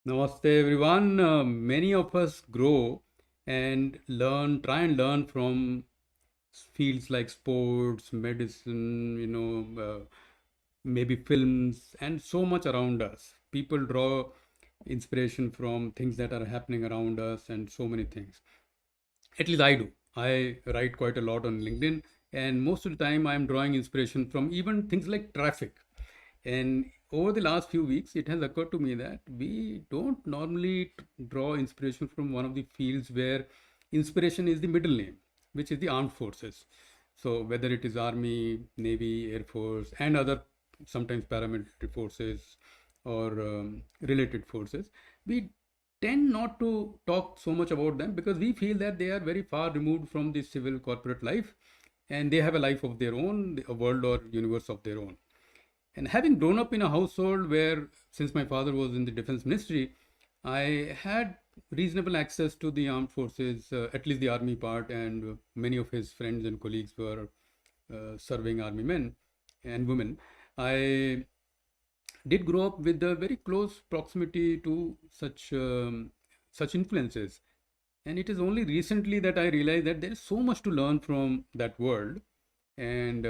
Namaste, everyone. Many of us grow and try and learn from fields like sports, medicine, maybe films, and so much around us. People draw inspiration from things that are happening around us and so many things. At least I do. I write quite a lot on LinkedIn, and most of the time I'm drawing inspiration from even things like traffic. And over the last few weeks, it has occurred to me that we don't normally draw inspiration from one of the fields where inspiration is the middle name, which is the armed forces. So whether it is army, navy, air force, and other sometimes paramilitary forces or related forces, we tend not to talk so much about them because we feel that they are very far removed from the civil corporate life, and they have a life of their own, a world or universe of their own. And having grown up in a household where, since my father was in the defense ministry, I had reasonable access to the armed forces, at least the army part, and many of his friends and colleagues were serving army men and women. I did grow up with a very close proximity to such influences, and it is only recently that I realized that there is so much to learn from that world. And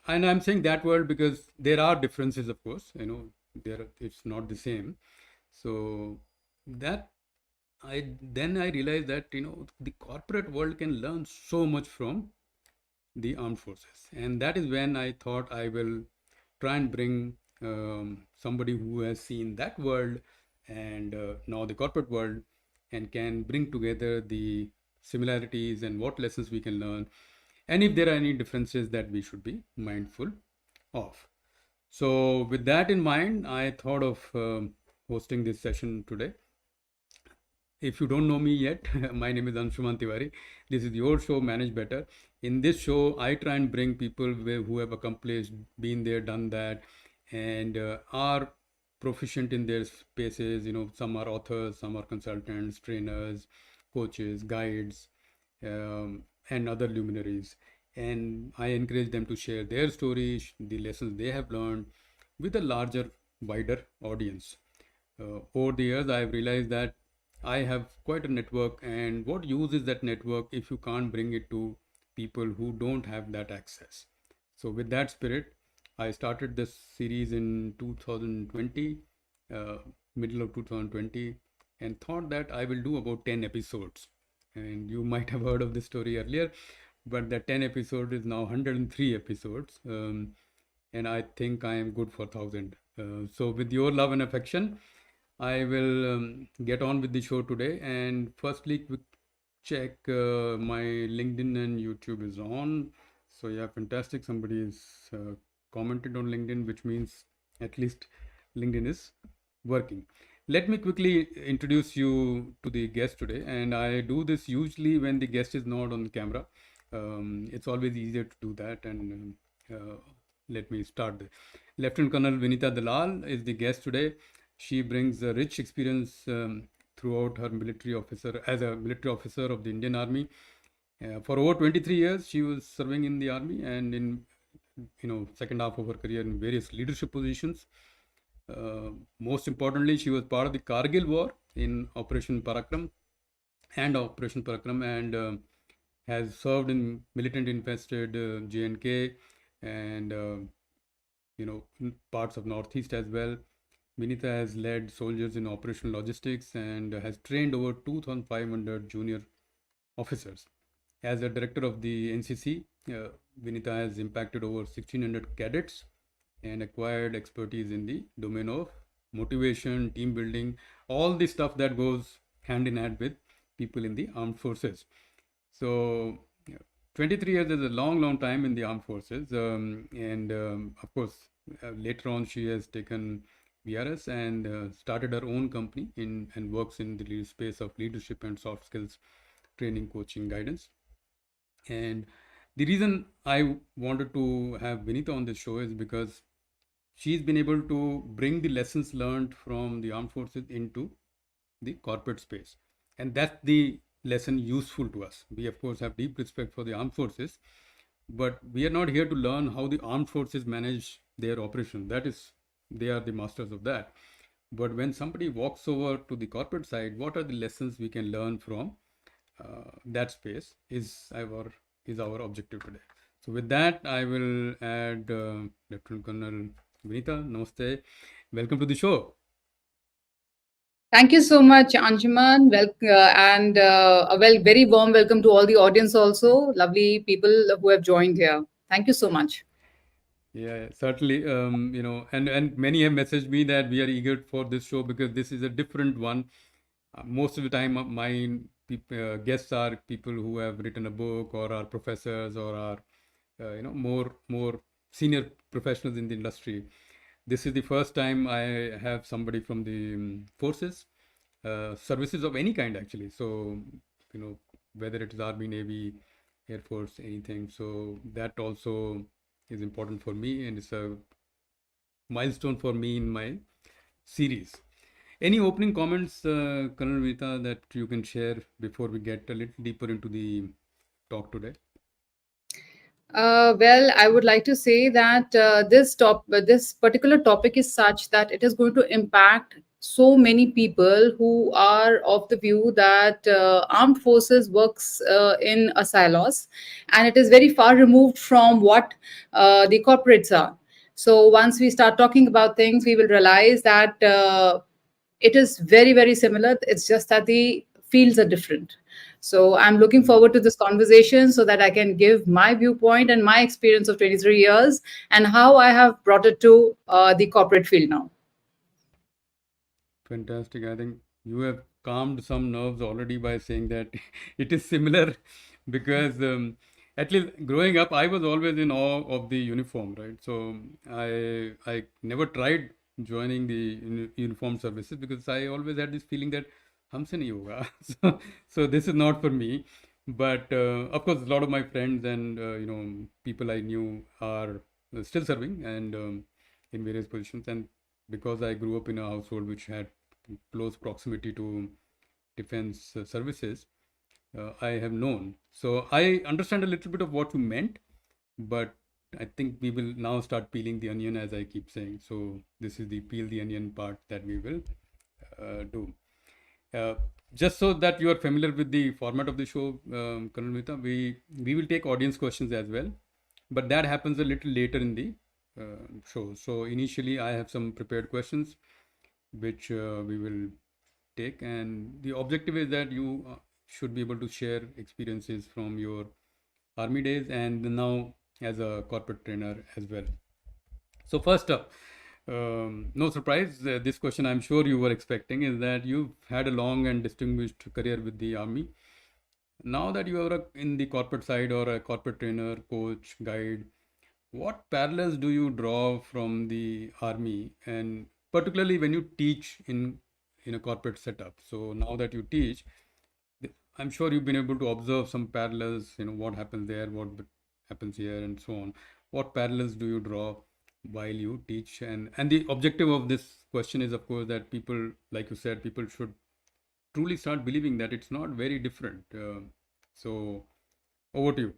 I'm saying that world because there are differences, of course. It's not the same. So that I realized that the corporate world can learn so much from the armed forces, and that is when I thought I will try and bring somebody who has seen that world and now the corporate world, and can bring together the similarities and what lessons we can learn, and if there are any differences that we should be mindful of. So, with that in mind, I thought of hosting this session today. If you don't know me yet, my name is Anshuman Tiwari. This is your show, Manage Better. In this show, I try and bring people who have accomplished, been there, done that, and are proficient in their spaces. Some are authors, some are consultants, trainers, coaches, guides, and other luminaries. And I encourage them to share their stories, the lessons they have learned with a larger, wider audience. Over the years, I've realized that I have quite a network, and what use is that network if you can't bring it to people who don't have that access? So, with that spirit, I started this series in 2020, uh, middle of 2020, and thought that I will do about 10 episodes. And you might have heard of this story earlier, but the 10 episode is now 103 episodes. And I think I am good for 1,000. So, with your love and affection, I will get on with the show today. And firstly, quick check, my LinkedIn and YouTube is on. So, yeah, fantastic. Somebody is commented on LinkedIn, which means at least LinkedIn is working. Let me quickly introduce you to the guest today. And I do this usually when the guest is not on camera. It's always easier to do that. And let me start. Lieutenant Colonel Vinita Dalal is the guest today. She brings a rich experience throughout her military officer as a military officer of the Indian Army. For over 23 years, she was serving in the army, and in second half of her career in various leadership positions. Most importantly, she was part of the Kargil War in Operation Parakram, and has served in militant infested J&K and in parts of Northeast as well. Vinita has led soldiers in operational logistics and has trained over 2,500 junior officers. As a director of the NCC, Vinita has impacted over 1,600 cadets and acquired expertise in the domain of motivation, team building, all the stuff that goes hand in hand with people in the armed forces. So, 23 years is a long, long time in the armed forces. And of course, later on, she has taken VRS and started her own company and works in the space of leadership and soft skills training, coaching, guidance. And the reason I wanted to have Vinita on this show is because she's been able to bring the lessons learned from the armed forces into the corporate space. And that's the lesson useful to us. We, of course, have deep respect for the armed forces, but we are not here to learn how the armed forces manage their operation. That is, they are the masters of that. But when somebody walks over to the corporate side, what are the lessons we can learn from that space is our objective today. So with that, I will add Lieutenant Colonel Vinita. Namaste. Welcome to the show. Thank you so much, Anshuman. And a very warm welcome to all the audience also. Lovely people who have joined here. Thank you so much. Yeah, certainly. And many have messaged me that we are eager for this show because this is a different one. Most of the time, my guests are people who have written a book or are professors or are, more senior professionals in the industry. This is the first time I have somebody from the forces, services of any kind actually. So, whether it is Army, Navy, Air Force, anything. So that also is important for me and it's a milestone for me in my series. Any opening comments, Colonel Vita, that you can share before we get a little deeper into the talk today? Well, I would like to say that this particular topic is such that it is going to impact so many people who are of the view that armed forces works in a silos, and it is very far removed from what the corporates are. So once we start talking about things, we will realize that it is very similar. It's just that the fields are different. So I'm looking forward to this conversation so that I can give my viewpoint and my experience of 23 years and how I have brought it to the corporate field now. Fantastic. I think you have calmed some nerves already by saying that it is similar because at least growing up, I was always in awe of the uniform, right? So I never tried joining the uniformed services because I always had this feeling that हमसे नहीं होगा. So this is not for me. But of course, a lot of my friends and people I knew are still serving and in various positions. And because I grew up in a household which had close proximity to defense services, I have known. So I understand a little bit of what you meant, but I think we will now start peeling the onion, as I keep saying. So this is the peel the onion part that we will do. Uh, just so that you are familiar with the format of the show, Colonel Mehta, we will take audience questions as well, but that happens a little later in the show. So initially, I have some prepared questions, which we will take, and the objective is that you should be able to share experiences from your army days and now as a corporate trainer as well. So first up, no surprise, this question I'm sure you were expecting is that you've had a long and distinguished career with the army. Now that you are in the corporate side or a corporate trainer, coach, guide, what parallels do you draw from the army, and particularly when you teach in a corporate setup? So now that you teach, I'm sure you've been able to observe some parallels. What happens there, what happens here, and so on. What parallels do you draw while you teach? And the objective of this question is, of course, that people, like you said, people should truly start believing that it's not very different. So over to you.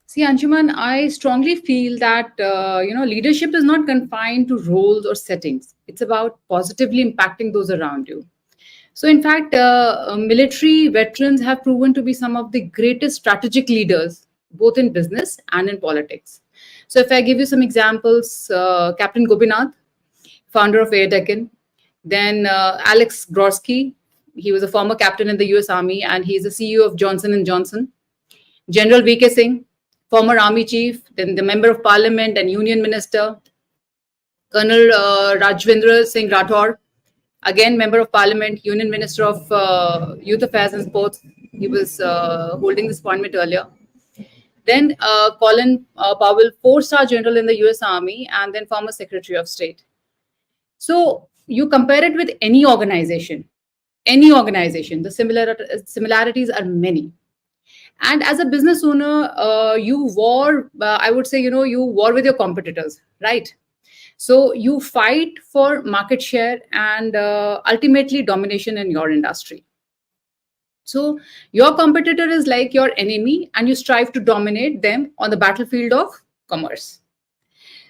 See, Anshuman, I strongly feel that leadership is not confined to roles or settings. It's about positively impacting those around you. So, in fact, military veterans have proven to be some of the greatest strategic leaders, both in business and in politics. So, if I give you some examples, Captain Gopinath, founder of Air Deccan, then Alex Grorsky, he was a former captain in the U.S. Army, and he's the CEO of Johnson and Johnson. General V.K. Singh, former Army chief, then the member of Parliament and Union Minister. Colonel Rajvendra Singh Rathore, again member of parliament, union minister of youth affairs and sports. He was holding this appointment earlier. Then Colin Powell, four-star general in the US Army and then former secretary of state. So you compare it with any organization, the similarities are many. And as a business owner, I would say, you war with your competitors, right? So you fight for market share and ultimately domination in your industry. So your competitor is like your enemy, and you strive to dominate them on the battlefield of commerce.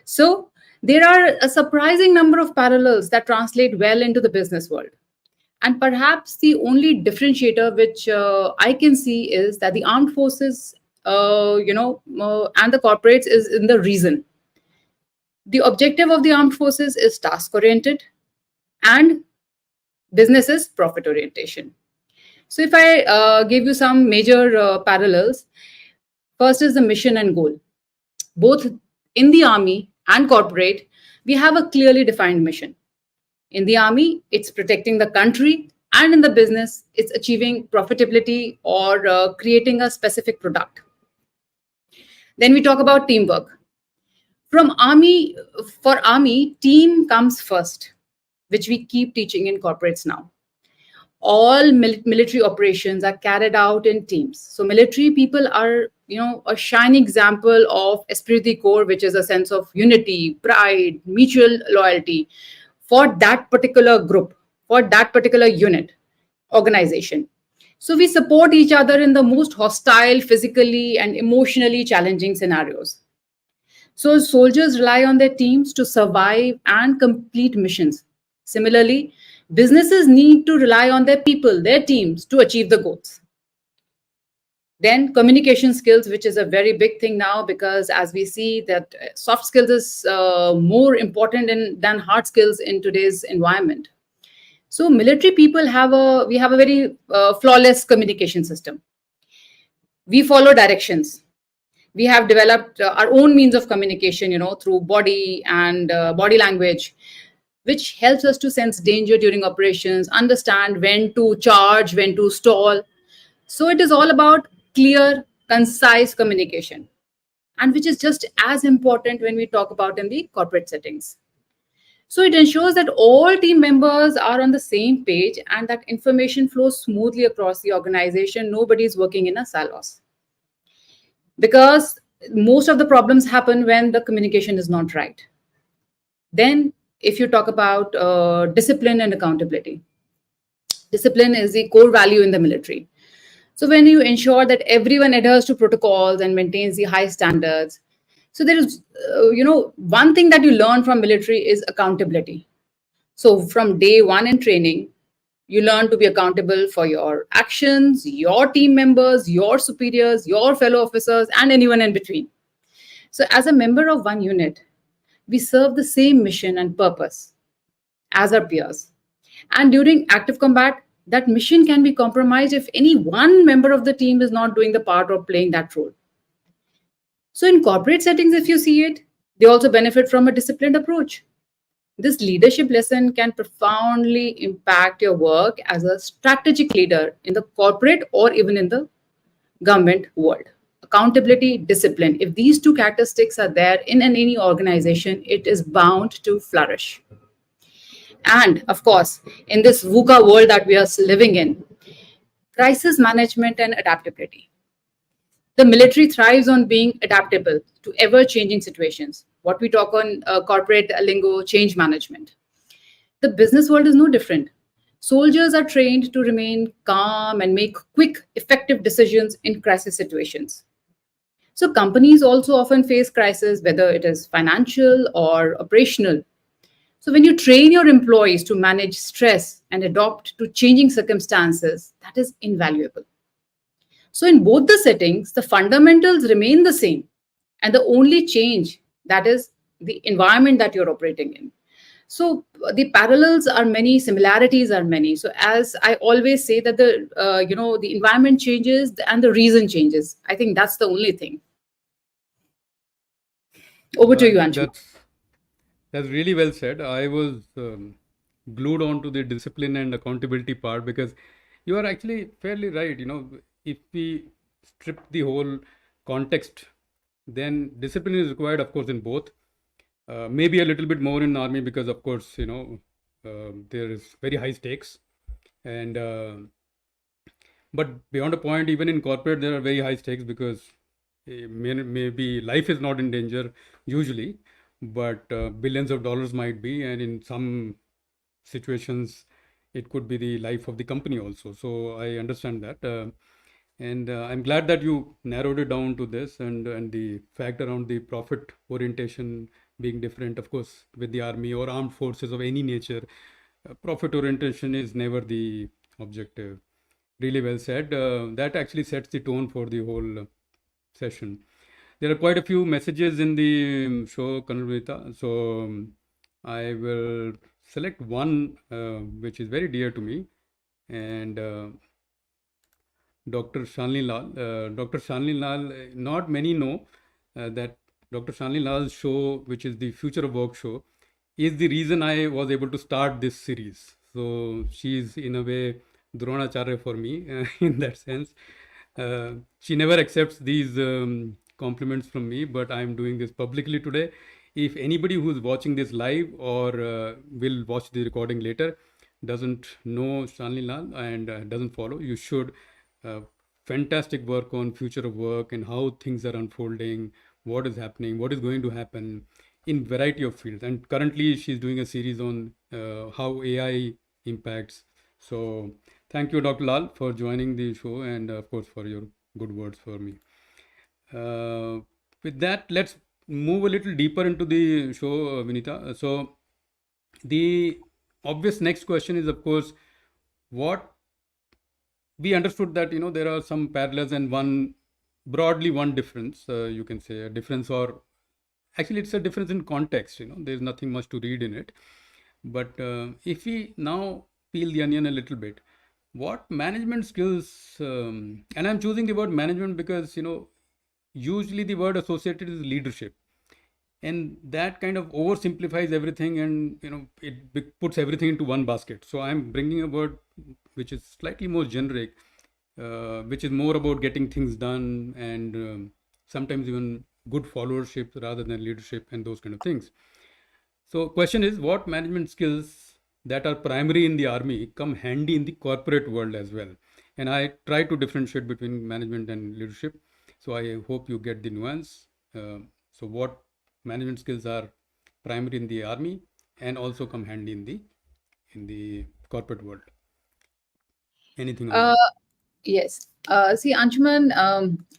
So There are a surprising number of parallels that translate well into the business world. And perhaps the only differentiator which I can see is that the armed forces, and the corporates is in the reason. The objective of the armed forces is task oriented, and business is profit orientation. So, if I give you some major parallels, first is the mission and goal. Both in the army and corporate, we have a clearly defined mission. In the army, it's protecting the country, and in the business, it's achieving profitability or creating a specific product. Then we talk about teamwork. From army, for army, team comes first, which we keep teaching in corporates now. All military operations are carried out in teams. So military people are, a shining example of esprit de corps, which is a sense of unity, pride, mutual loyalty for that particular group, for that particular unit, organization. So we support each other in the most hostile, physically and emotionally challenging scenarios. So soldiers rely on their teams to survive and complete missions. Similarly, businesses need to rely on their people, their teams, to achieve the goals. Then communication skills, which is a very big thing now, because as we see that soft skills is more important than hard skills in today's environment. So military people have a very flawless communication system. We follow directions. We have developed our own means of communication, through body and body language, which helps us to sense danger during operations, understand when to charge, when to stall. So it is all about clear, concise communication, and which is just as important when we talk about in the corporate settings. So it ensures that all team members are on the same page and that information flows smoothly across the organization. Nobody is working in a silos, because most of the problems happen when the communication is not right. Then, if you talk about discipline and accountability, discipline is the core value in the military. So, when you ensure that everyone adheres to protocols and maintains the high standards, so there is, one thing that you learn from military is accountability. So, from day one in training, you learn to be accountable for your actions, your team members, your superiors, your fellow officers, and anyone in between. So, as a member of one unit, we serve the same mission and purpose as our peers. And during active combat, that mission can be compromised if any one member of the team is not doing the part or playing that role. So, in corporate settings, if you see it, they also benefit from a disciplined approach. This leadership lesson can profoundly impact your work as a strategic leader in the corporate or even in the government world. Accountability, discipline. If these two characteristics are there in any organization, it is bound to flourish. And of course, in this VUCA world that we are living in, crisis management and adaptability. The military thrives on being adaptable to ever changing situations. What we talk on corporate lingo, change management. The business world is no different. Soldiers are trained to remain calm and make quick, effective decisions in crisis situations. So, companies also often face crises, whether it is financial or operational. So, when you train your employees to manage stress and adapt to changing circumstances, that is invaluable. So, in both the settings, the fundamentals remain the same, and the only change, that is the environment that you're operating in. So the parallels are many, similarities are many. So as I always say that the environment changes and the reason changes. I think that's the only thing. Over to I you, think Anshu. that's really well said. I was glued on to the discipline and accountability part because you are actually fairly right. If we strip the whole context, then discipline is required, of course, in both. Maybe a little bit more in army because, of course, there is very high stakes, and but beyond a point, even in corporate, there are very high stakes because maybe life is not in danger usually, but billions of dollars might be, and in some situations, it could be the life of the company also. So I understand that. And I'm glad that you narrowed it down to this and the fact around the profit orientation being different, of course, with the army or armed forces of any nature. Profit orientation is never the objective. Really well said. That actually sets the tone for the whole session. There are quite a few messages in the show, Kanalvita. So I will select one which is very dear to me. And Dr. Shalini Lal. Dr. Shalini Lal, not many know that Dr. Shalini Lal's show, which is the Future of Work show, is the reason I was able to start this series. So she's in a way Dronacharya for me in that sense. She never accepts these compliments from me, but I'm doing this publicly today. If anybody who's watching this live or will watch the recording later doesn't know Shalini Lal and doesn't follow, you should. Uh, Fantastic work on future of work and how things are unfolding, what is happening, what is going to happen in variety of fields. And currently, she's doing a series on how AI impacts. So, thank you, Dr. Lal, for joining the show and, of course, for your good words for me. Uh, with that, let's move a little deeper into the show, Vinita. So, the obvious next question is, of course, what we understood that there are some parallels and one difference, you can say a difference, or actually it's a difference in context. There's nothing much to read in it, but if we now peel the onion a little bit, what management skills, and I'm choosing the word management because usually the word associated is leadership, and that kind of oversimplifies everything, and it puts everything into one basket. So I'm bringing a word which is slightly more generic, which is more about getting things done and sometimes even good followership rather than leadership and those kind of things. So question is, what management skills that are primary in the army come handy in the corporate world as well? And I try to differentiate between management and leadership, so I hope you get the nuance. So what management skills are primary in the army and also come handy in the corporate world? Anything on Uh, that? yes. See, Anshuman,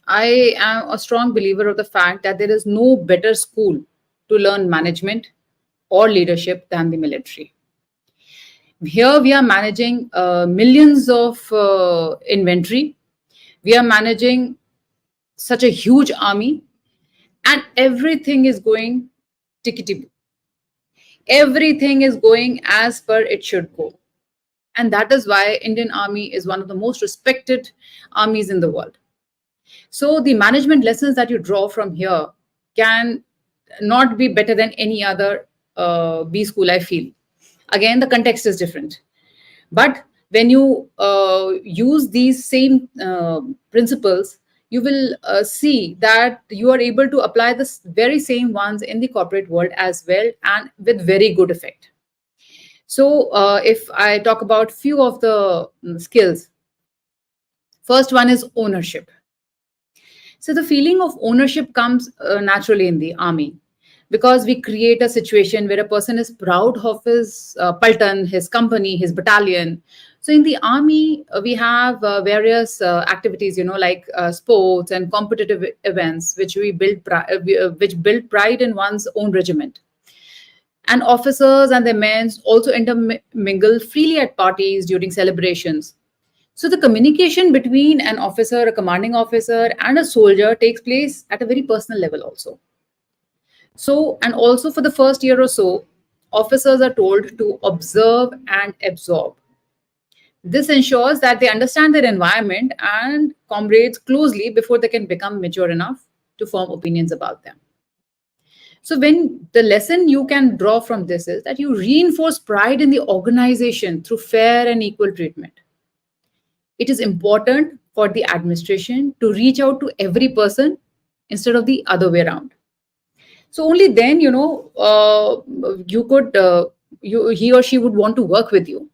I am a strong believer of the fact that there is no better school to learn management or leadership than the military. Here we are managing millions of inventory. We are managing such a huge army, and everything is going tickety. Everything is going as per it should go. And that is why Indian Army is one of the most respected armies in the world. So the management lessons that you draw from here can not be better than any other B school, I feel. Again, the context is different. But when you use these same principles, you will see that you are able to apply the very same ones in the corporate world as well, and with very good effect. So, if I talk about few of the skills, first one is ownership. So the feeling of ownership comes naturally in the army, because we create a situation where a person is proud of his paltan, his company, his battalion. So in the army, we have various activities, like sports and competitive events, which which build pride in one's own regiment. And officers and their men also intermingle freely at parties during celebrations. So the communication between an officer, a commanding officer, and a soldier takes place at a very personal level also. So, and also for the first year or so, officers are told to observe and absorb. This ensures that they understand their environment and comrades closely before they can become mature enough to form opinions about them. So, when the lesson you can draw from this is that you reinforce pride in the organization through fair and equal treatment. It is important for the administration to reach out to every person instead of the other way around. So only then, you could, he or she would want to work with you.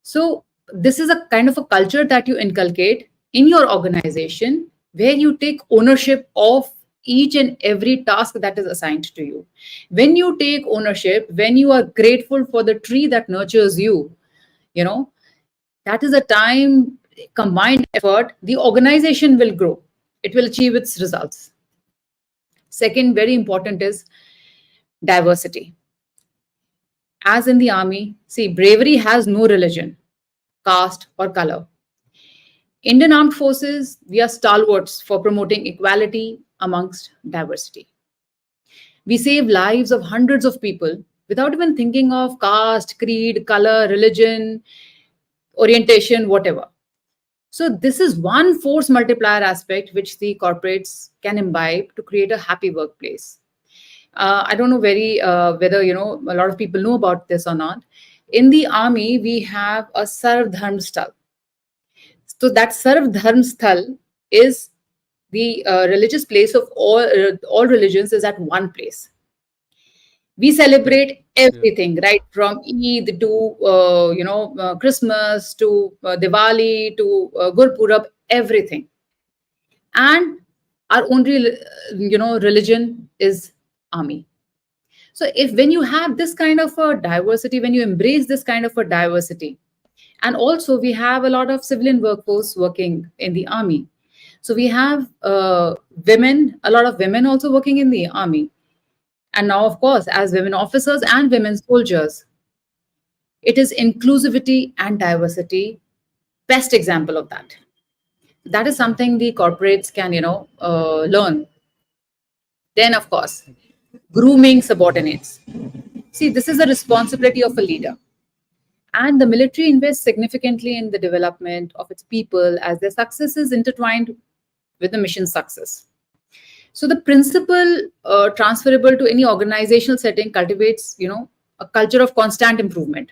So this is a kind of a culture that you inculcate in your organization, where you take ownership of each and every task that is assigned to you. When you take ownership, when you are grateful for the tree that nurtures you, you know, that is a time, combined effort, the organization will grow. It will achieve its results. Second, very important is Diversity. As in the army, see, bravery has no religion, caste, or color. Indian Armed Forces, we are stalwarts for promoting equality amongst diversity. We save lives of hundreds of people without even thinking of caste, creed, color, religion, orientation, whatever. So, this is one force multiplier aspect which the corporates can imbibe to create a happy workplace. I don't know very whether a lot of people know about this or not. In the army, we have a Sarv Dharm Sthal. So that Sarv Dharm Sthal is the religious place of all religions is at one place. We Correct. celebrate Yeah. everything, right from Eid to Christmas to Diwali to Gurpurab, everything. And our only religion is army. So if when you have this kind of a diversity, when you embrace this kind of a diversity, and also we have a lot of civilian workforce working in the army. So we have women, a lot of women also working in the army. And now, of course, as women officers and women soldiers, it is inclusivity and diversity. Best example of that. That is something the corporates can, learn. Then, of course, grooming subordinates. See, this is a responsibility of a leader. And the military invests significantly in the development of its people as their success is intertwined with the mission success. So the principle transferable to any organizational setting cultivates, a culture of constant improvement.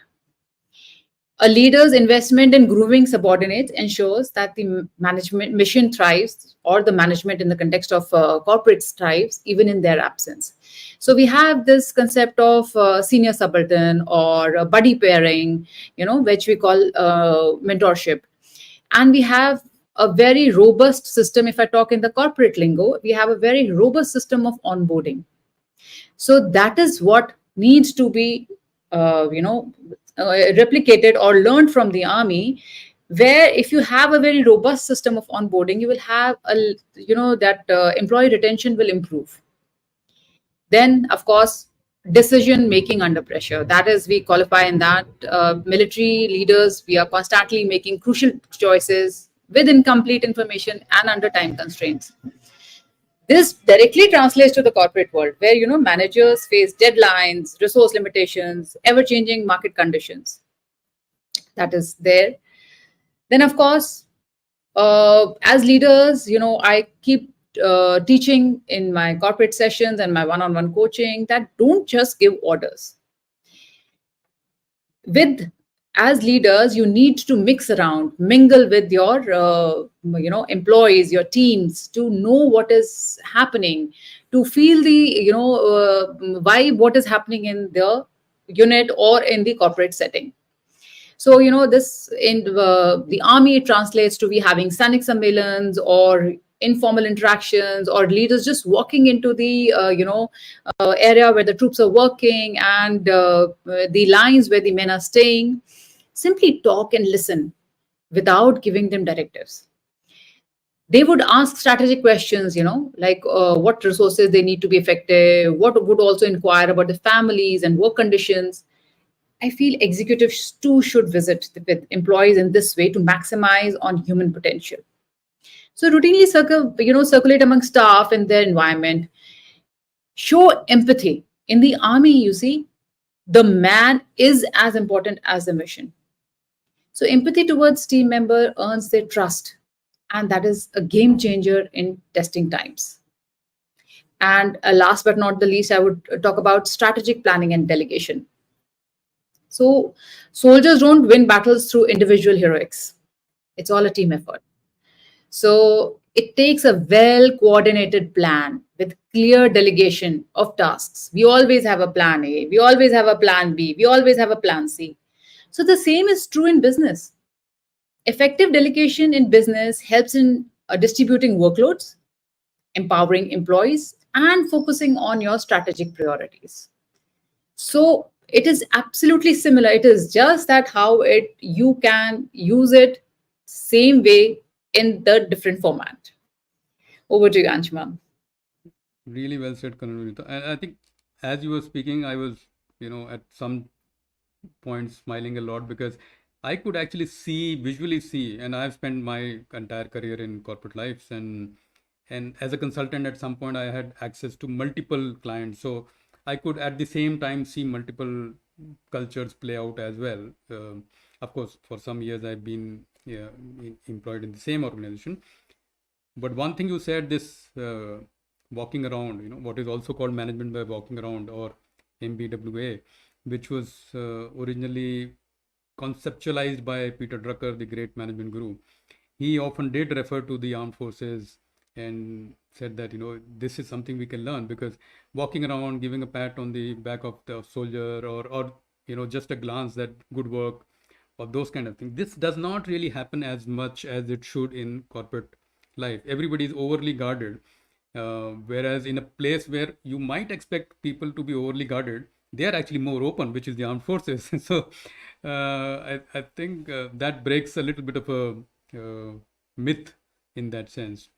A leader's investment in grooming subordinates ensures that the management mission thrives, or the management in the context of corporate thrives, even in their absence. So we have this concept of senior subaltern or buddy pairing, which we call mentorship. And we have a very robust system. If I talk in the corporate lingo, we have a very robust system of onboarding. So that is what needs to be, replicated or learned from the army. Where if you have a very robust system of onboarding, you will have that employee retention will improve. Then, of course, decision making under pressure. That is, we qualify in that military leaders, we are constantly making crucial choices with incomplete information and under time constraints. This directly translates to the corporate world, where managers face deadlines, resource limitations, ever-changing market conditions. That is there. Then, of course, as leaders, I keep teaching in my corporate sessions and my one-on-one coaching that don't just give orders. With as leaders, you need to mix around, mingle with your employees, your teams, to know what is happening, to feel the vibe, what is happening in the unit or in the corporate setting. So, this in the army, it translates to be having Sanic Sammelans or informal interactions, or leaders just walking into the, area where the troops are working, and the lines where the men are staying. Simply talk and listen without giving them directives. They would ask strategic questions, like what resources they need to be effective, what would also inquire about the families and work conditions. I feel executives too should visit with employees in this way to maximize on human potential. So routinely circulate among staff in their environment. Show empathy. In the army, you see, the man is as important as the mission. So empathy towards team member earns their trust, and that is a game changer in testing times. And last but not the least, I would talk about strategic planning and delegation. So soldiers don't win battles through individual heroics. It's all a team effort. So it takes a well coordinated plan with clear delegation of tasks. We always have a plan A, we always have a plan B, we always have a plan C. So the same is true in business. Effective delegation in business helps in distributing workloads, empowering employees, and focusing on your strategic priorities. So it is absolutely similar. It is just that how it you can use it same way in the different format. Over to you, Anshman. Really well said, Karan. And I think as you were speaking, I was, at some point smiling a lot because I could actually visually see, and I've spent my entire career in corporate lives, and as a consultant at some point I had access to multiple clients, so I could at the same time see multiple cultures play out as well. Of course, for some years I've been, yeah, employed in the same organization. But one thing you said, this walking around, what is also called management by walking around, or MBWA, which was originally conceptualized by Peter Drucker, the great management guru. He often did refer to the armed forces and said that, this is something we can learn, because walking around, giving a pat on the back of the soldier, or just a glance that good work, or those kind of things, this does not really happen as much as it should in corporate life. Everybody is overly guarded, whereas in a place where you might expect people to be overly guarded, they are actually more open, which is the armed forces. So I think that breaks a little bit of a myth in that sense.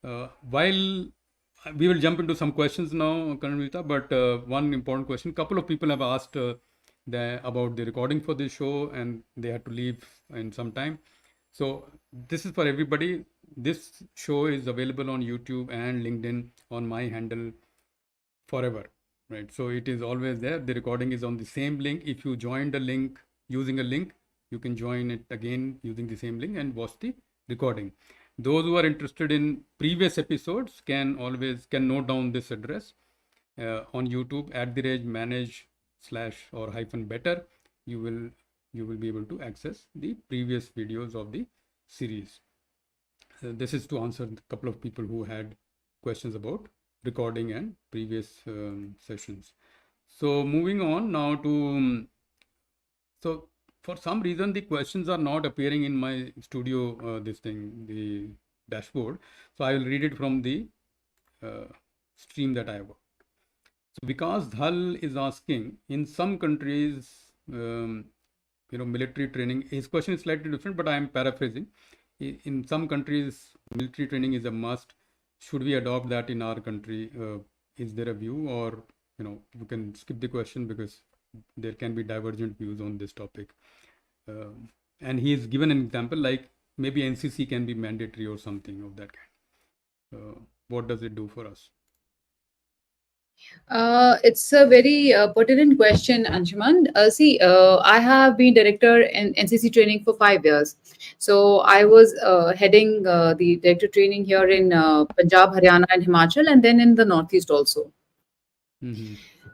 While we will jump into some questions now, Kananvita, but one important question. Couple of people have asked about the recording for this show, and they had to leave in some time. So this is for everybody. This show is available on YouTube and LinkedIn on my handle forever, right? So it is always there. The recording is on the same link. If you join the link using a link, you can join it again using the same link and watch the recording. Those who are interested in previous episodes can note down this address on YouTube at the rate manage slash or hyphen better. You will be able to access the previous videos of the series. This is to answer a couple of people who had questions about recording and previous sessions. So moving on now to, so for some reason the questions are not appearing in my studio, the dashboard. So I will read it from the stream that I have. So because Dhal is asking, in some countries, military training, his question is slightly different, but I am paraphrasing. In some countries, military training is a must. Should we adopt that in our country? Is there a view, or you can skip the question because there can be divergent views on this topic. And he has given an example like maybe NCC can be mandatory or something of that kind. What does it do for us? It's a very pertinent question, Anshuman. See, I have been director in NCC training for 5 years. So I was heading the director training here in Punjab, Haryana, and Himachal, and then in the Northeast also. Mm-hmm.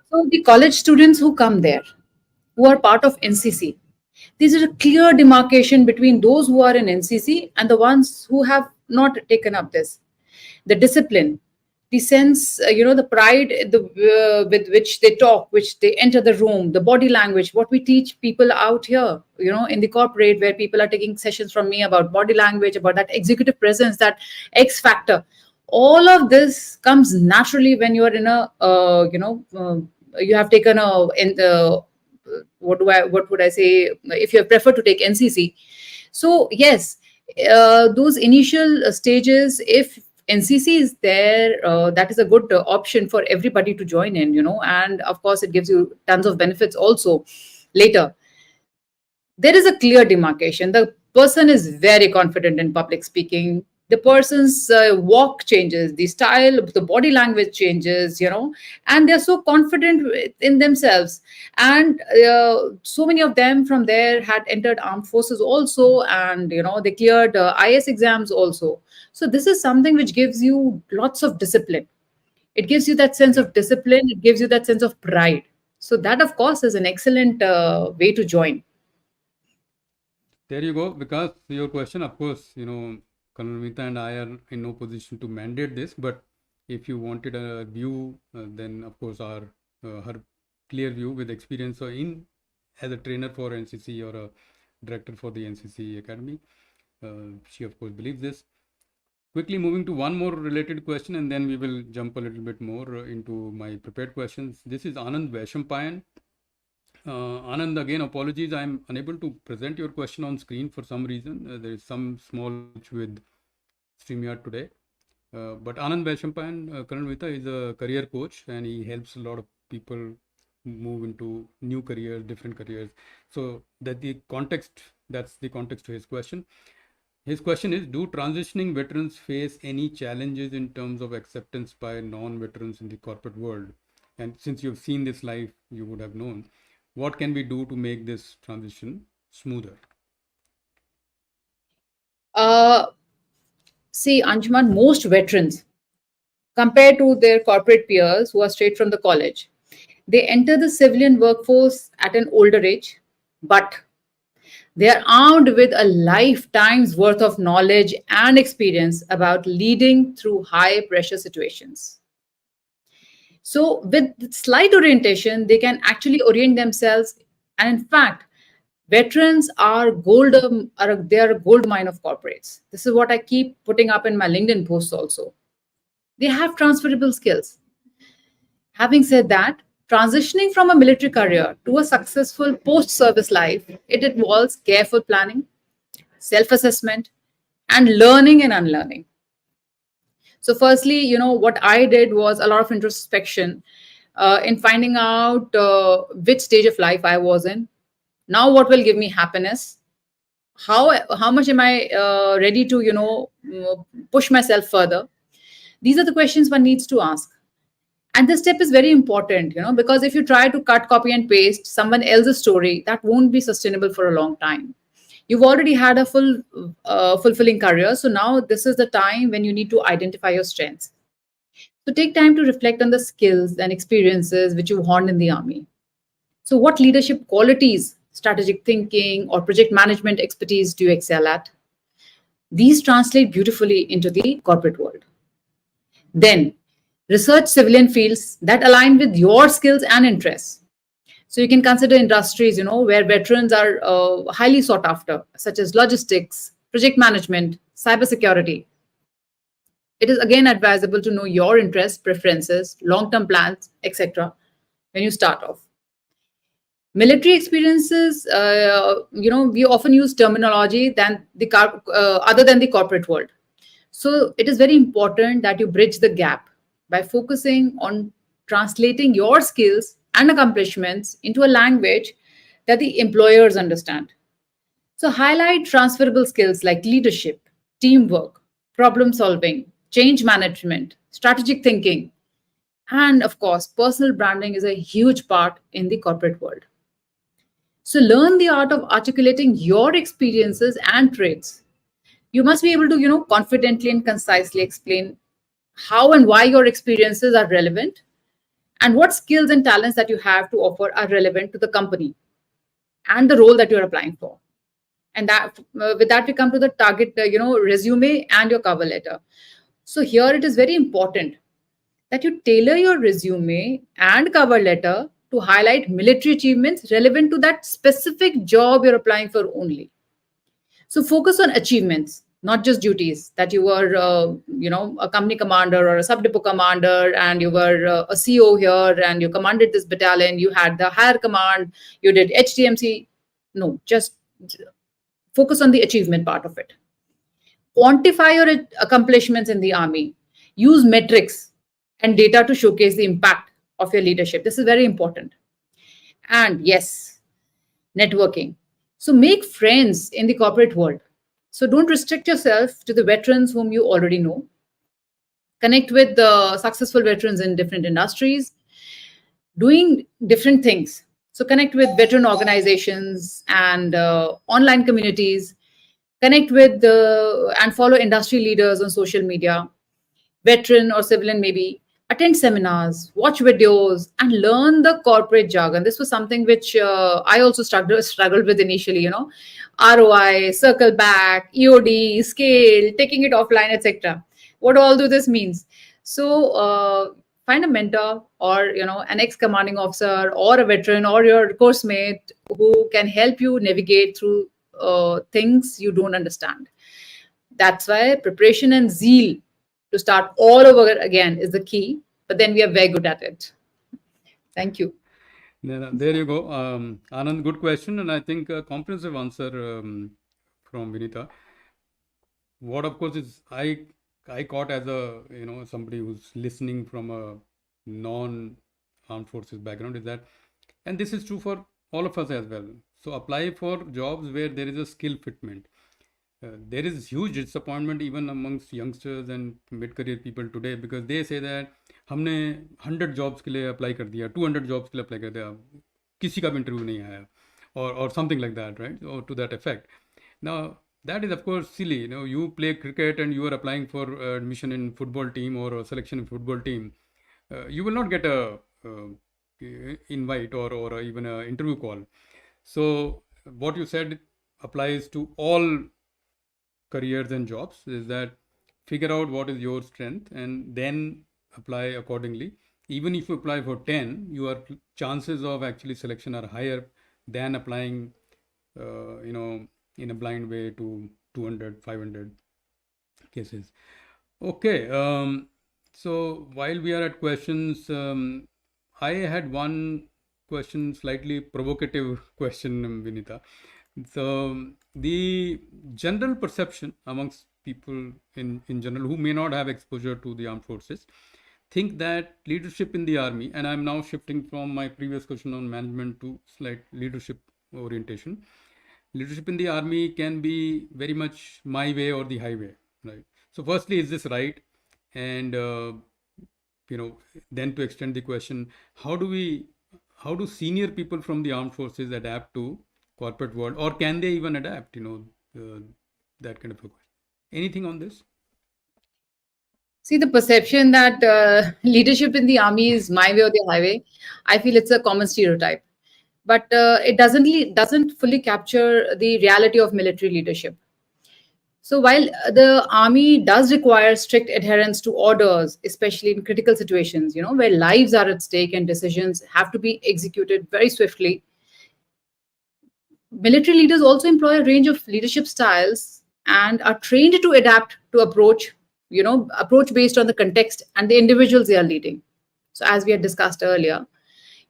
So the college students who come there, who are part of NCC, there's a clear demarcation between those who are in NCC and the ones who have not taken up this. The discipline, the sense, the pride, with which they talk, which they enter the room, the body language, what we teach people out here, in the corporate, where people are taking sessions from me about body language, about that executive presence, that X factor. All of this comes naturally when you are in a, you have taken a, in the, what would I say, if you have preferred to take NCC. So yes, those initial stages, if NCC is there, that is a good option for everybody to join in, and of course, it gives you tons of benefits also later. There is a clear demarcation. The person is very confident in public speaking. The person's walk changes, the style, the body language changes, and they're so confident in themselves. And so many of them from there had entered armed forces also, and they cleared IS exams also. So this is something which gives you lots of discipline. It gives you that sense Yeah. of discipline. It gives you that sense of pride. So that, of course, is an excellent way to join. There you go. Because your question, of course, Kanalmita and I are in no position to mandate this, but if you wanted a view, then of course her clear view with experience in as a trainer for NCC or a director for the NCC Academy, she of course believes this. Quickly moving to one more related question, and then we will jump a little bit more into my prepared questions. This is Anand Vaishampayan. Anand, again, apologies. I'm unable to present your question on screen for some reason. There is some small glitch with StreamYard today. But Anand Vaishampayan, Karan Vita, is a career coach, and he helps a lot of people move into new careers, different careers. So that's the context to his question. His question is, do transitioning veterans face any challenges in terms of acceptance by non-veterans in the corporate world? And since you've seen this life, you would have known, what can we do to make this transition smoother? Uh, See, Anjuman, most veterans, compared to their corporate peers who are straight from the college, they enter the civilian workforce at an older age, but they are armed with a lifetime's worth of knowledge and experience about leading through high pressure situations. So, with slight orientation, they can actually orient themselves. And in fact, veterans are they are a gold mine of corporates. This is what I keep putting up in my LinkedIn posts also. They have transferable skills. Having said that, transitioning from a military career to a successful post-service life, it involves careful planning, self-assessment, and learning and unlearning. So, firstly, what I did was a lot of introspection in finding out which stage of life I was in. Now, what will give me happiness? How much am I ready to push myself further? These are the questions one needs to ask. And this step is very important, because if you try to cut, copy, and paste someone else's story, that won't be sustainable for a long time. You've already had a fulfilling career, so now this is the time when you need to identify your strengths. So take time to reflect on the skills and experiences which you honed in the army. So, what leadership qualities, strategic thinking, or project management expertise do you excel at? These translate beautifully into the corporate world. Then, research civilian fields that align with your skills and interests. So you can consider industries, where veterans are highly sought after, such as logistics, project management, cybersecurity. It is again advisable to know your interests, preferences, long-term plans, etc. when you start off. Military experiences, we often use terminology other than the corporate world. So it is very important that you bridge the gap by focusing on translating your skills and accomplishments into a language that the employers understand. So highlight transferable skills like leadership, teamwork, problem solving, change management, strategic thinking, and of course, personal branding is a huge part in the corporate world. So learn the art of articulating your experiences and traits. You must be able to, confidently and concisely explain how and why your experiences are relevant and what skills and talents that you have to offer are relevant to the company and the role that you're applying for. And that with that we come to the target, resume and your cover letter. So here it is very important that you tailor your resume and cover letter to highlight military achievements relevant to that specific job you're applying for only. So focus on achievements, not just duties. That you were, a company commander or a sub depot commander, and you were a CO here, and you commanded this battalion. You had the higher command. You did HTMC. No, just focus on the achievement part of it. Quantify your accomplishments in the army. Use metrics and data to showcase the impact of your leadership. This is very important. And yes, networking. So make friends in the corporate world. So don't restrict yourself to the veterans whom you already know. Connect with the successful veterans in different industries, doing different things. So connect with veteran organizations and online communities. Connect with and follow industry leaders on social media, veteran or civilian maybe. Attend seminars, watch videos, and learn the corporate jargon. This was something which I also struggled with initially. ROI, circle back, EOD, scale, taking it offline, etc. What all do this means? So find a mentor or an ex-commanding officer or a veteran or your course mate who can help you navigate through things you don't understand. That's why preparation and zeal to start all over again is the key, but then we are very good at it. Thank you. There you go. Anand, good question, and I think a comprehensive answer from Vinita. What, of course, is I caught as a somebody who's listening from a non armed forces background is that, and this is true for all of us as well. So apply for jobs where there is a skill fitment. There is huge disappointment even amongst youngsters and mid-career people today because they say that हमने 100 jobs के लिए apply कर दिया, 200 jobs के लिए apply कर दिया, किसी का भी इंटरव्यू नहीं आया, or something like that, right? Or to that effect. Now that is of course silly. You know, you play cricket and you are applying for admission in football team or a selection in football team. You will not get a invite or even a interview call. So what you said applies to all careers and jobs, is that figure out what is your strength and then apply accordingly. Even if you apply for 10, your chances of actually selection are higher than applying in a blind way to 200, 500 cases. Okay, so while we are at questions, I had one question, slightly provocative question, Vinita. So the general perception amongst people in general who may not have exposure to the armed forces think that leadership in the army, and I'm now shifting from my previous question on management to slight leadership orientation. Leadership in the army can be very much my way or the highway, right? So firstly, is this right? And then to extend the question, how do senior people from the armed forces adapt to corporate world, or can they even adapt? That kind of a question. Anything on this? See, the perception that leadership in the army is my way or the highway, I feel it's a common stereotype. But it doesn't fully capture the reality of military leadership. So while the army does require strict adherence to orders, especially in critical situations, where lives are at stake and decisions have to be executed very swiftly, military leaders also employ a range of leadership styles and are trained to adapt to approach based on the context and the individuals they are leading. So as we had discussed earlier,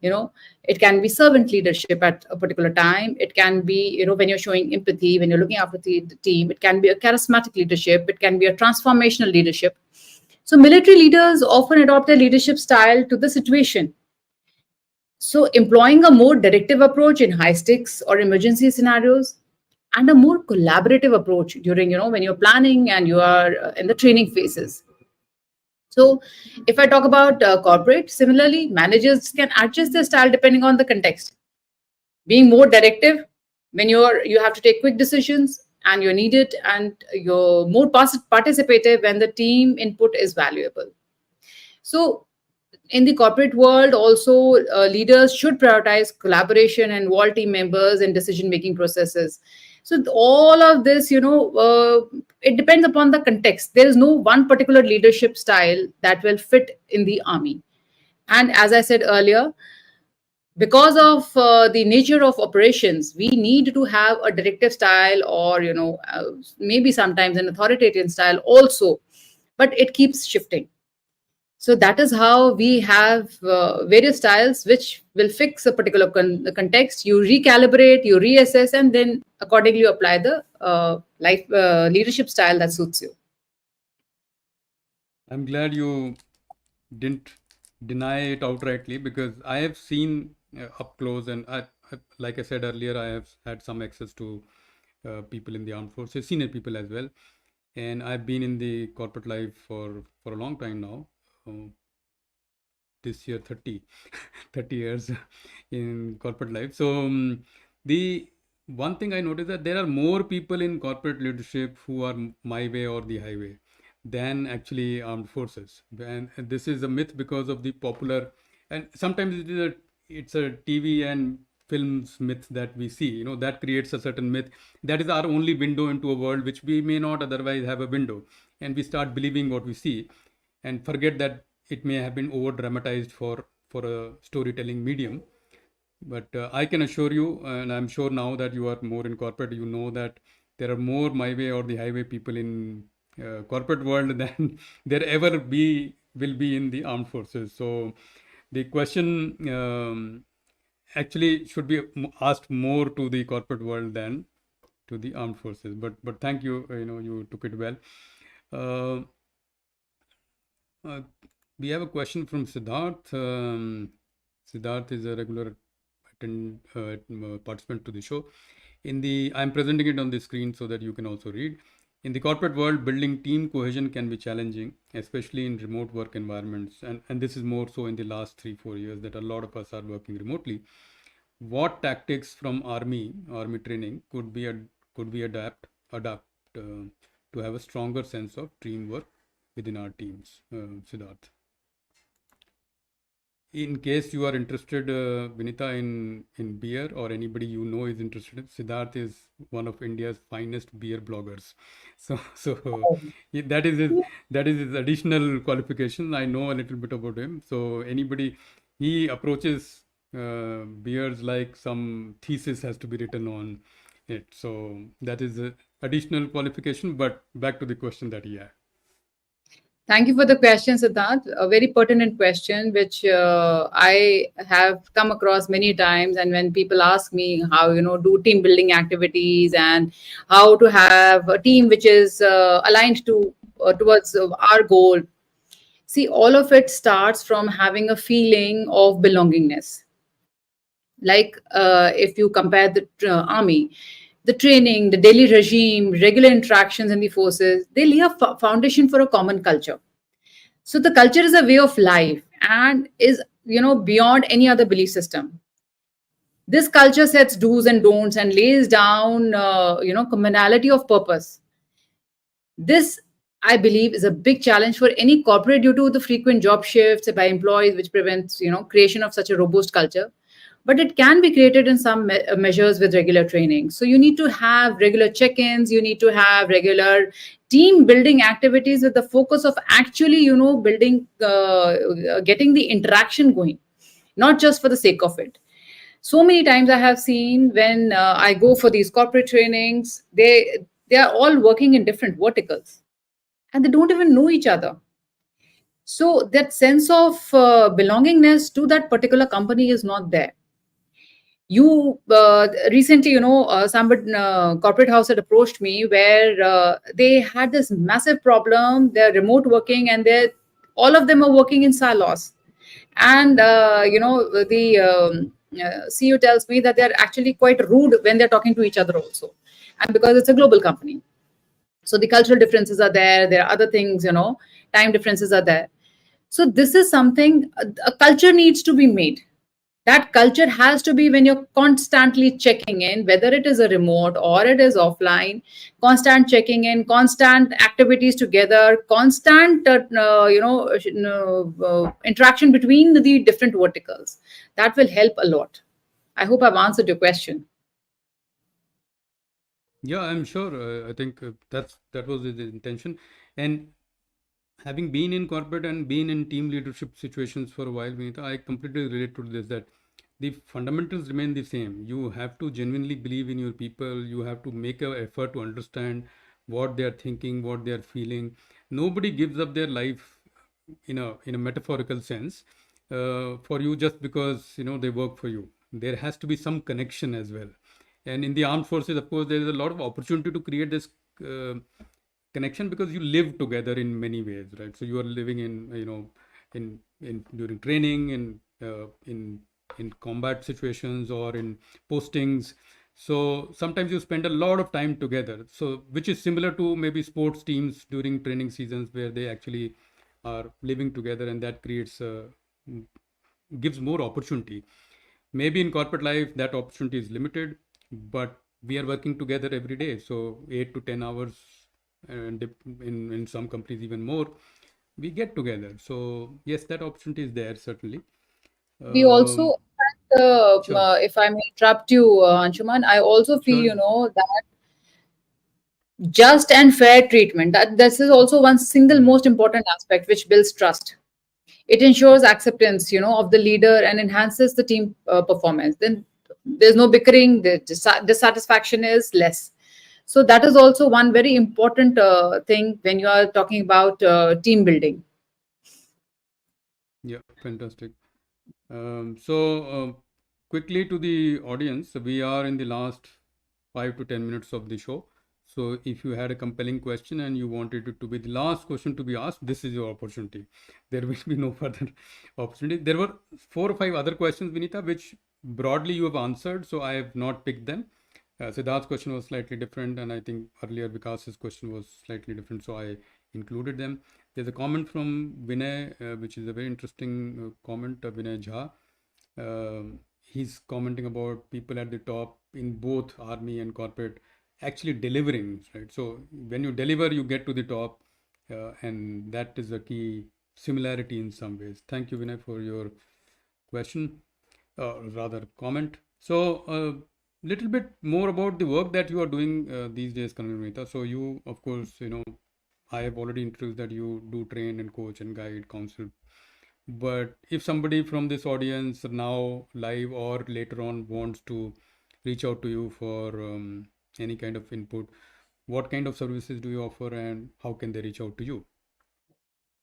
you know it can be servant leadership at a particular time. It can be, when you're showing empathy, when you're looking after the team. It can be a charismatic leadership. It can be a transformational leadership. So military leaders often adopt their leadership style to the situation. So employing a more directive approach in high stakes or emergency scenarios, and a more collaborative approach during, when you're planning and you are in the training phases. So, if I talk about corporate, similarly, managers can adjust their style depending on the context. Being more directive when you have to take quick decisions and you're needed, and you're more participative when the team input is valuable. So, in the corporate world, also leaders should prioritize collaboration and involve team members in decision making processes. So all of this, it depends upon the context. There is no one particular leadership style that will fit in the army. And as I said earlier, because of the nature of operations, we need to have a directive style, or maybe sometimes an authoritarian style also, but it keeps shifting. So that is how we have various styles which will fix a particular context. You recalibrate, you reassess, and then accordingly apply the life leadership style that suits you. I'm glad you didn't deny it outrightly, because I have seen up close, and like I said earlier, I have had some access to people in the armed forces, senior people as well, and I've been in the corporate life for a long time now. This year 30 years in corporate life. So the one thing I noticed that there are more people in corporate leadership who are my way or the highway than actually armed forces. And this is a myth because of the popular, and sometimes it's a TV and films myth that we see, that creates a certain myth that is our only window into a world which we may not otherwise have a window, and we start believing what we see and forget that it may have been over dramatized for a storytelling medium. But I can assure you, and I'm sure now that you are more in corporate, you know that there are more my way or the highway people in corporate world than there ever will be in the armed forces. So the question actually should be asked more to the corporate world than to the armed forces. But thank you, you took it well. Uh, we have a question from Siddharth. Siddharth is a regular participant to the show. I'm presenting it on the screen so that you can also read. In the corporate world, building team cohesion can be challenging, especially in remote work environments. And this is more so in the last 3-4 years that a lot of us are working remotely. What tactics from army training could we adapt to have a stronger sense of teamwork within our teams, Siddharth? In case you are interested, Vinita, in beer, or anybody you know is interested, Siddharth is one of India's finest beer bloggers. So that is his additional qualification. I know a little bit about him. So anybody, he approaches beers like some thesis has to be written on it. So that is a additional qualification. But back to the question that he had. Thank you for the question, Siddharth. A very pertinent question, which I have come across many times. And when people ask me how, do team building activities and how to have a team which is aligned to towards our goal, see, all of it starts from having a feeling of belongingness. Like if you compare the army, the training, the daily regime, regular interactions in the forces, they lay a foundation for a common culture. So the culture is a way of life and is, beyond any other belief system. This culture sets do's and don'ts and lays down, commonality of purpose. This, I believe, is a big challenge for any corporate due to the frequent job shifts by employees, which prevents, creation of such a robust culture. But it can be created in some measures with regular training. So you need to have regular check-ins. You need to have regular team building activities with the focus of actually, building, getting the interaction going, not just for the sake of it. So many times I have seen when I go for these corporate trainings, they are all working in different verticals and they don't even know each other. So that sense of belongingness to that particular company is not there. You recently, somebody corporate house had approached me where they had this massive problem. They're remote working and they're all of them are working in silos. And the CEO tells me that they're actually quite rude when they're talking to each other also, and because it's a global company, so the cultural differences are there. There are other things, time differences are there. So this is something, a culture needs to be made. That culture has to be when you're constantly checking in, whether it is a remote or it is offline, constant checking in, constant activities together, constant interaction between the different verticals. That will help a lot. I hope I've answered your question. Yeah, I'm sure. I think that was the intention. And having been in corporate and been in team leadership situations for a while, Vinita, I completely relate to this, that the fundamentals remain the same. You have to genuinely believe in your people. You have to make an effort to understand what they are thinking, what they are feeling. Nobody gives up their life in a metaphorical sense for you just because they work for you. There has to be some connection as well. And in the armed forces, of course, there is a lot of opportunity to create this uh, connection because you live together in many ways, right? So you are living in in during training and in combat situations or in postings. So sometimes you spend a lot of time together, so which is similar to maybe sports teams during training seasons where they actually are living together, and that creates gives more opportunity. Maybe in corporate life that opportunity is limited, but we are working together every day, so 8 to 10 hours, and in some companies even more, we get together. So yes, that opportunity is there, certainly. We also, um, sure, if I may interrupt you, Anshuman, I also feel, sure. that just and fair treatment, that this is also one single Hmm. most important aspect which builds trust. It ensures acceptance, of the leader and enhances the team performance. Then there's no bickering, the dissatisfaction is less. So that is also one very important thing when you are talking about team building. Yeah, fantastic. So quickly to the audience, we are in the last 5 to 10 minutes of the show. So if you had a compelling question and you wanted it to be the last question to be asked, this is your opportunity. There will be no further opportunity. There were 4 or 5 other questions, Vinita, which broadly you have answered, so I have not picked them. Siddharth's question was slightly different, and I think earlier Vikas's question was slightly different, so I included them. There's a comment from Vinay, which is a very interesting comment, Vinay Jha. He's commenting about people at the top in both army and corporate actually delivering, right? So when you deliver, you get to the top, and that is a key similarity in some ways. Thank you, Vinay, for your question, rather comment. So little bit more about the work that you are doing these days, Kanamita. So you, of course, I have already introduced that you do train and coach and guide, counsel. But if somebody from this audience now, live or later on, wants to reach out to you for any kind of input, what kind of services do you offer and how can they reach out to you?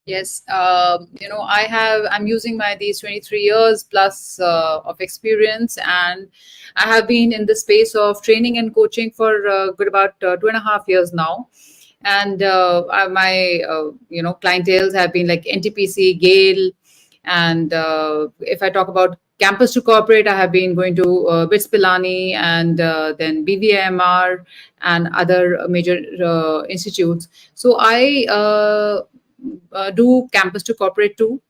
Yes, I'm using my these 23 years plus of experience, and I have been in the space of training and coaching for good about 2.5 years now. And my clientels have been like NTPC, Gale, and if I talk about campus to corporate, I have been going to BITS Pilani and then BVMR and other major institutes. So I do campus to corporate too.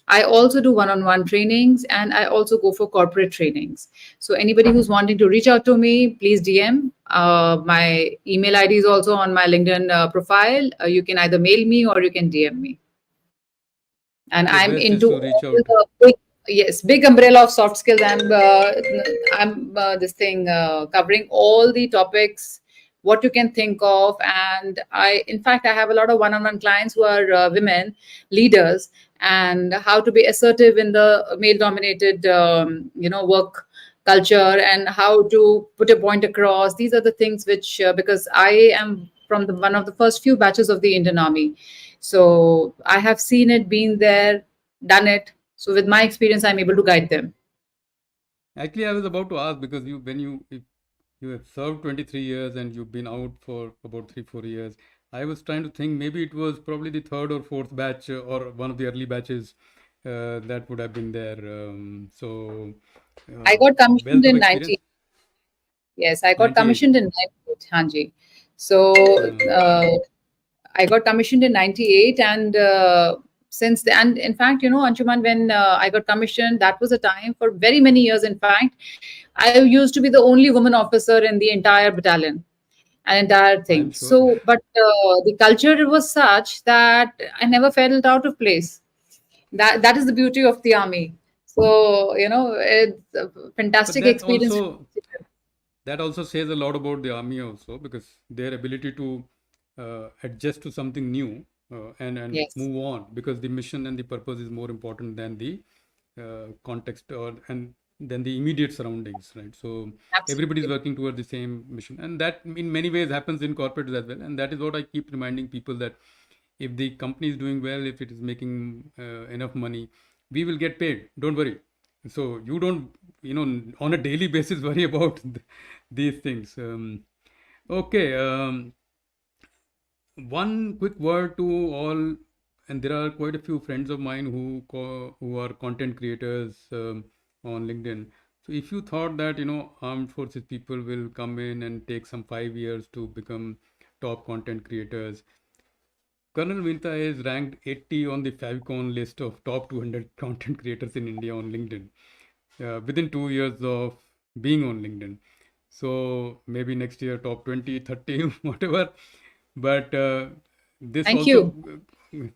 I also do one-on-one trainings, and I also go for corporate trainings. So anybody who's wanting to reach out to me, please DM. My email ID is also on my LinkedIn profile. You can either mail me or you can DM me. And So I'm best is into to all reach out. the big, yes, big umbrella of soft skills. I'm this thing covering all the topics what you can think of. And in fact, I have a lot of one-on-one clients who are women leaders, and how to be assertive in the male-dominated work culture, and how to put a point across. These are the things which because I am from the one of the first few batches of the Indian Army, so I have seen it, been there, done it. So with my experience, I'm able to guide them. Actually, I was about to ask because if you have served 23 years and you've been out for about 3 4 years. I was trying to think maybe it was probably the third or fourth batch or one of the early batches that would have been there. I got commissioned Wealth of in experience. 90. Yes, I got 98. commissioned in 98, Hanji. So Uh, uh, I got commissioned in 98, and since then, and in fact, Anshuman, when I got commissioned, that was a time for very many years. In fact, I used to be the only woman officer in the entire battalion, an entire I am thing. sure. So, but the culture was such that I never felt out of place. That is the beauty of the army. So, it's a But fantastic experience. that also says a lot about the army also because their ability to adjust to something new and Yes, move on because the mission and the purpose is more important than the context or and than the immediate surroundings, right? So everybody is absolutely. working towards the same mission, and that in many ways happens in corporates as well. And that is what I keep reminding people that if the company is doing well, if it is making enough money, we will get paid. Don't worry. So you don't, on a daily basis worry about these things. Okay. One quick word to all, and there are quite a few friends of mine who are content creators on LinkedIn. So if you thought that armed forces people will come in and take some 5 years to become top content creators, Colonel Vinta is ranked 80 on the Favicon list of top 200 content creators in India on LinkedIn within 2 years of being on LinkedIn. So maybe next year top 20, 30, whatever. But this Thank also you.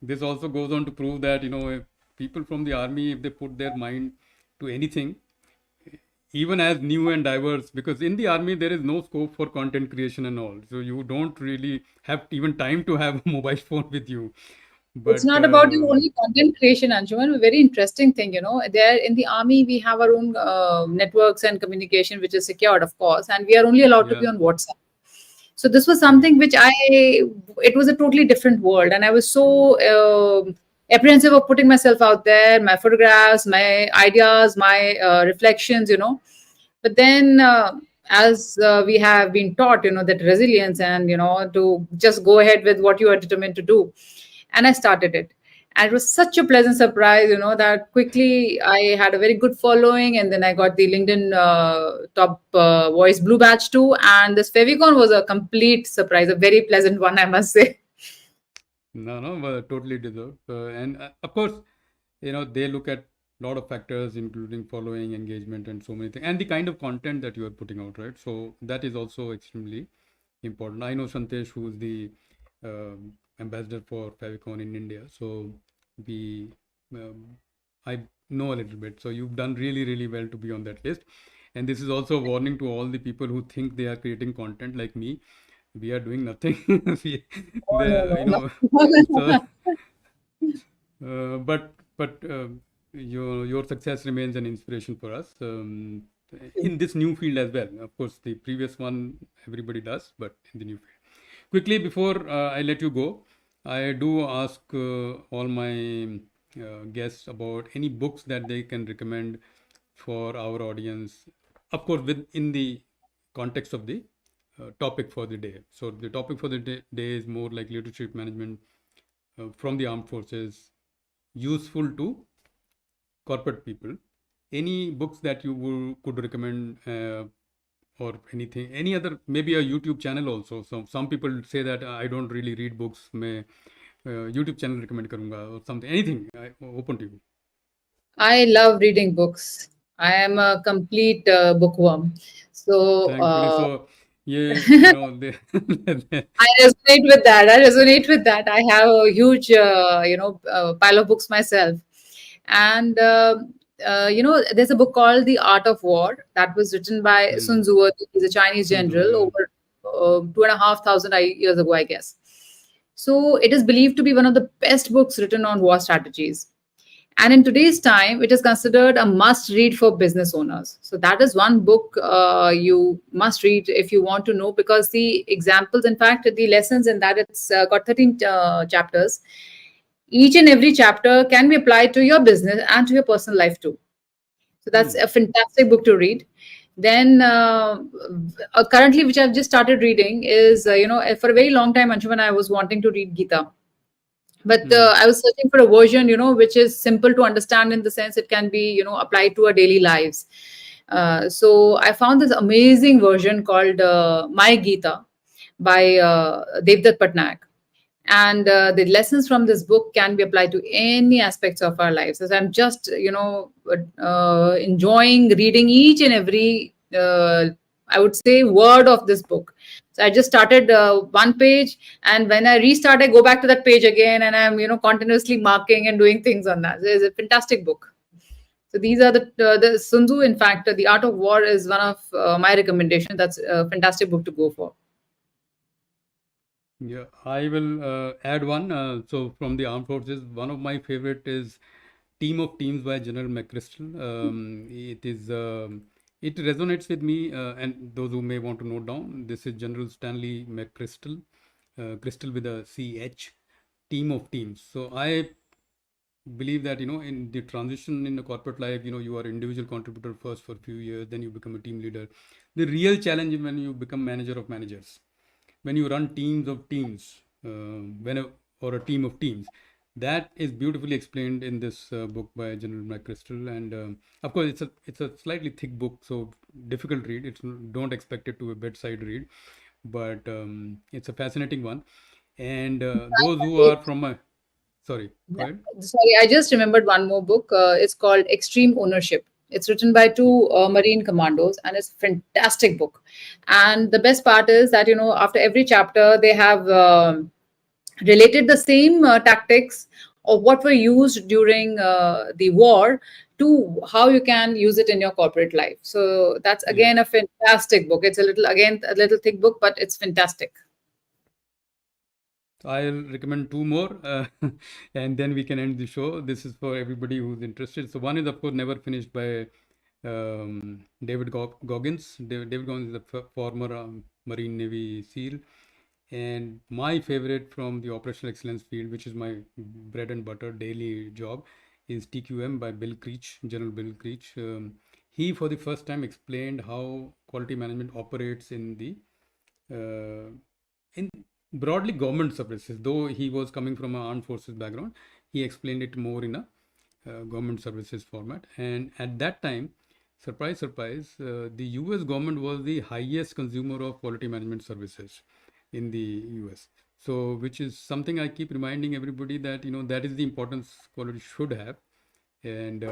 this also goes on to prove that if people from the army, if they put their mind to anything, even as new and diverse, because in the army there is no scope for content creation and all, so you don't really have even time to have a mobile phone with you. It's But not about the only content creation, Anshuman. A very interesting thing, there in the army, we have our own networks and communication, which is secured, of course, and we are only allowed to be yeah, on WhatsApp. So this was correct. something which it was a totally different world, and I was so apprehensive of putting myself out there, my photographs, my ideas, my reflections. But then as we have been taught, that resilience and, to just go ahead with what you are determined to do. And I started it. And it was such a pleasant surprise, that quickly I had a very good following. And then I got the LinkedIn top voice blue badge too. And this Favicon was a complete surprise, a very pleasant one, I must say. No, no, totally deserved. And of course, they look at a lot of factors, including following, engagement, and so many things, and the kind of content that you are putting out, right? So that is also extremely important. I know Santesh, who is the ambassador for Favicon in India. So we, I know a little bit. So you've done really, really well to be on that list. And this is also a warning to all the people who think they are creating content like me. We are doing nothing. we, Oh, no, so no, no. but your success remains an inspiration for us in this new field as well. Of course, the previous one everybody does, but in the new field. Quickly before I let you go, I do ask all my guests about any books that they can recommend for our audience. Of course, within the context of the topic for the day. So the topic for the day is more like leadership management from the armed forces, useful to corporate people. Any books that you could recommend, or anything, any other, maybe a YouTube channel also. So some people say that I don't really read books. मैं YouTube channel recommend करूँगा or something. Anything, open to you. I love reading books. I am a complete bookworm. So Thankfully, so ये I resonate with that. I resonate with that. I have a huge, pile of books myself. And, there's a book called The Art of War that was written by Sun Hmm. Tzu. He's a Chinese Sun Tzu, general yeah. over 2,500 years ago, I guess. So it is believed to be one of the best books written on war strategies. And in today's time, it is considered a must read for business owners. So that is one book you must read if you want to know, because the examples, in fact, the lessons in that, it's got 13 chapters. Each and every chapter can be applied to your business and to your personal life too. So that's Hmm. a fantastic book to read. Then, currently, which I've just started reading is, for a very long time, Anshuman, I was wanting to read Gita, but Hmm. I was searching for a version, which is simple to understand, in the sense it can be, applied to our daily lives. So I found this amazing version called My Gita by Devdutt Patnaik. And the lessons from this book can be applied to any aspects of our lives. So I'm just, enjoying reading each and every, I would say, word of this book. So I just started one page, and when I restart, I go back to that page again, and I'm, continuously marking and doing things on that. So it's a fantastic book. So these are the Sun Tzu. In fact, The Art of War is one of my recommendations. That's a fantastic book to go for. Yeah, I will add one. So from the armed forces, one of my favorite is Team of Teams by General McChrystal. It resonates with me, and those who may want to note down, this is General Stanley McChrystal, Crystal with a CH, Team of Teams. So I believe that in the transition in the corporate life, you are individual contributor first for a few years, then you become a team leader. The real challenge is when you become manager of managers, when you run teams of teams, or a team of teams. That is beautifully explained in this book by General McChrystal. And of course, it's a slightly thick book, so difficult read. It's Don't expect it to a bedside read, but it's a fascinating one. And those who are from my sorry, go Yeah. ahead. Sorry, I just remembered one more book. It's called Extreme Ownership. It's written by two Marine commandos, and it's a fantastic book. And the best part is that, after every chapter, they have related the same tactics of what were used during the war to how you can use it in your corporate life. So that's Yeah. again a fantastic book. It's a little thick book, but it's fantastic. I'll recommend two more, and then we can end the show. This is for everybody who's interested. So one is, of course, Never Finished by David Goggins. David Goggins is a former Marine Navy SEAL. And my favorite from the operational excellence field, which is my bread and butter daily job, is TQM by Bill Creech, General Bill Creech. he for the first time explained how quality management operates in the uh, in broadly government services. Though he was coming from an armed forces background, he explained it more in a government services format. And at that time, surprise, surprise, the US government was the highest consumer of quality management services in the US. So, which is something I keep reminding everybody that, that is the importance quality should have. And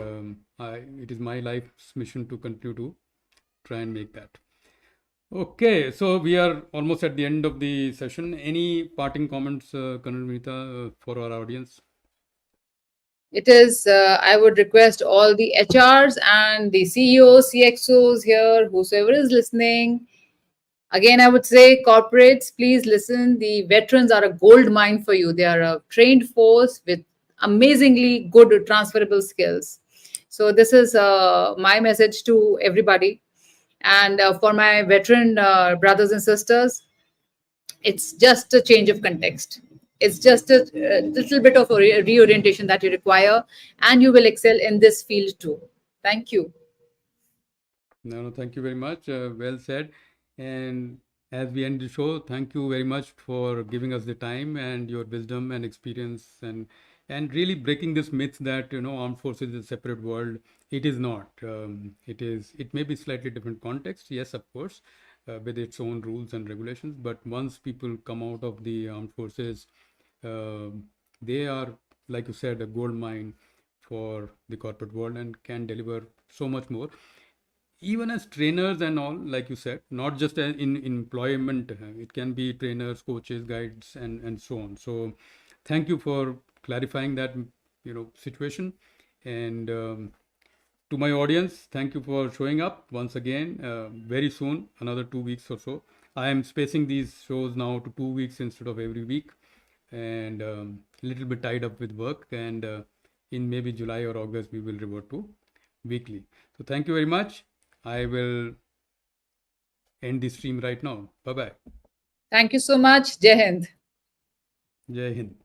it is my life's mission to continue to try and make that. Okay, so we are almost at the end of the session. Any parting comments, Colonel Vinita, for our audience? It is, I would request all the HRs and the CEOs, CXOs here, whosoever is listening. Again, I would say corporates, please listen. The veterans are a gold mine for you. They are a trained force with amazingly good transferable skills. So, this is my message to everybody. And for my veteran brothers and sisters, it's just a change of context. It's just a little bit of a reorientation that you require, and you will excel in this field too. Thank you. No, no, thank you very much. Well said. And as we end the show, thank you very much for giving us the time and your wisdom and experience, and really breaking this myth that armed forces is a separate world. It is not. It is. It may be slightly different context. Yes, of course, with its own rules and regulations. But once people come out of the armed forces, uh, they are, like you said, a gold mine for the corporate world and can deliver so much more even as trainers and all, like you said, not just in employment. It can be trainers, coaches, guides, and so on. So thank you for clarifying that situation. And to my audience, thank you for showing up once again. Very soon, another 2 weeks or so, I am spacing these shows now to 2 weeks instead of every week, and a little bit tied up with work. And in maybe July or August, we will revert to weekly. So thank you very much. I will end the stream right now. Bye bye. Thank you so much. Jai Hind. Jai Hind.